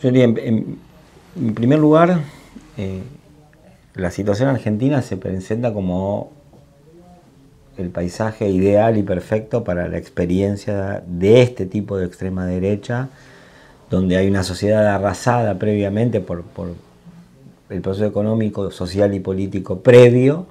Yo diría, en primer lugar, la situación argentina se presenta como el paisaje ideal y perfecto para la experiencia de este tipo de extrema derecha, donde hay una sociedad arrasada previamente por el proceso económico, social y político previo,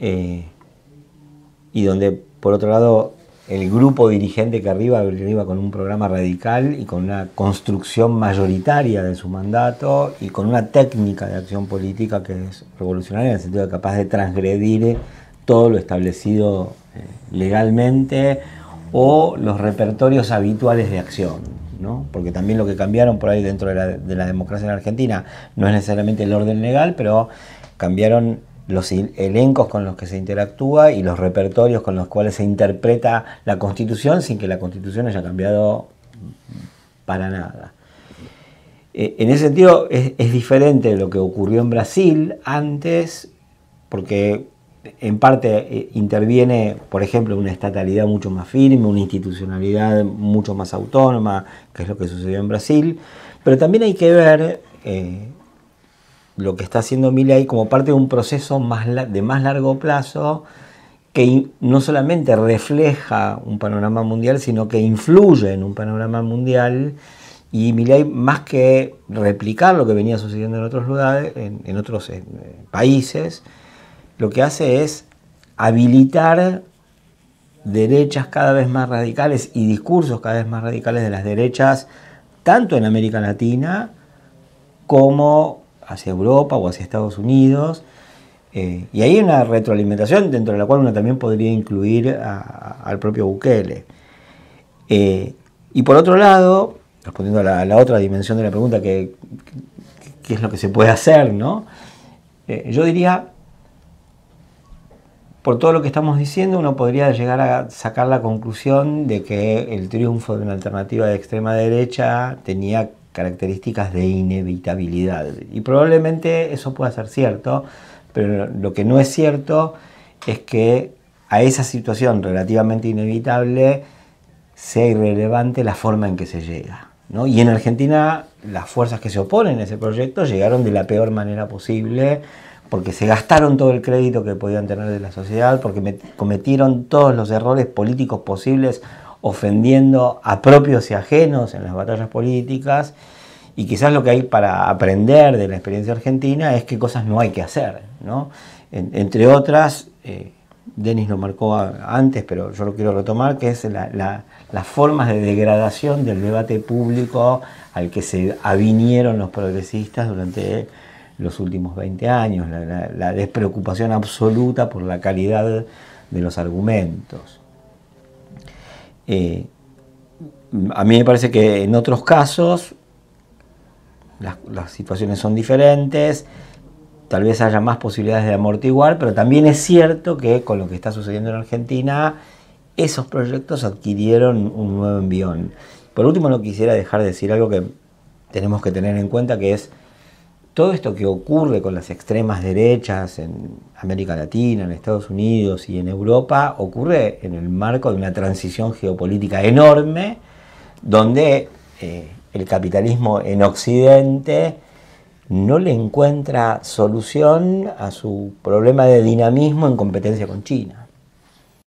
y donde, por otro lado, el grupo dirigente que arriba con un programa radical y con una construcción mayoritaria de su mandato y con una técnica de acción política que es revolucionaria en el sentido de capaz de transgredir todo lo establecido legalmente o los repertorios habituales de acción, ¿no? Porque también lo que cambiaron por ahí dentro de la democracia en Argentina no es necesariamente el orden legal, pero cambiaron los elencos con los que se interactúa y los repertorios con los cuales se interpreta la Constitución sin que la Constitución haya cambiado para nada. En ese sentido es diferente de lo que ocurrió en Brasil antes, porque en parte interviene, por ejemplo, una estatalidad mucho más firme, una institucionalidad mucho más autónoma, que es lo que sucedió en Brasil, pero también hay que ver lo que está haciendo Milei como parte de un proceso de más largo plazo que no solamente refleja un panorama mundial, sino que influye en un panorama mundial. Y Milei, más que replicar lo que venía sucediendo en otros lugares, en otros países, lo que hace es habilitar derechas cada vez más radicales y discursos cada vez más radicales de las derechas, tanto en América Latina como hacia Europa o hacia Estados Unidos, y hay una retroalimentación dentro de la cual uno también podría incluir al propio Bukele. Y por otro lado, respondiendo a la otra dimensión de la pregunta, ¿qué es lo que se puede hacer, ¿no? Yo diría, por todo lo que estamos diciendo, uno podría llegar a sacar la conclusión de que el triunfo de una alternativa de extrema derecha tenía características de inevitabilidad. Y probablemente eso pueda ser cierto, pero lo que no es cierto es que a esa situación relativamente inevitable sea irrelevante la forma en que se llega, ¿no? Y en Argentina las fuerzas que se oponen a ese proyecto llegaron de la peor manera posible, porque se gastaron todo el crédito que podían tener de la sociedad, porque cometieron todos los errores políticos posibles, ofendiendo a propios y ajenos en las batallas políticas. Y quizás lo que hay para aprender de la experiencia argentina es qué cosas no hay que hacer, ¿no? Entre otras, Denis lo marcó antes, pero yo lo quiero retomar, que es las formas de degradación del debate público al que se avinieron los progresistas durante los últimos 20 años, la despreocupación absoluta por la calidad de los argumentos. A mí me parece que en otros casos las situaciones son diferentes, tal vez haya más posibilidades de amortiguar, pero también es cierto que con lo que está sucediendo en Argentina, esos proyectos adquirieron un nuevo envión. Por último, no quisiera dejar de decir algo que tenemos que tener en cuenta, que es todo esto que ocurre con las extremas derechas en América Latina, en Estados Unidos y en Europa, ocurre en el marco de una transición geopolítica enorme, donde el capitalismo en Occidente no le encuentra solución a su problema de dinamismo en competencia con China.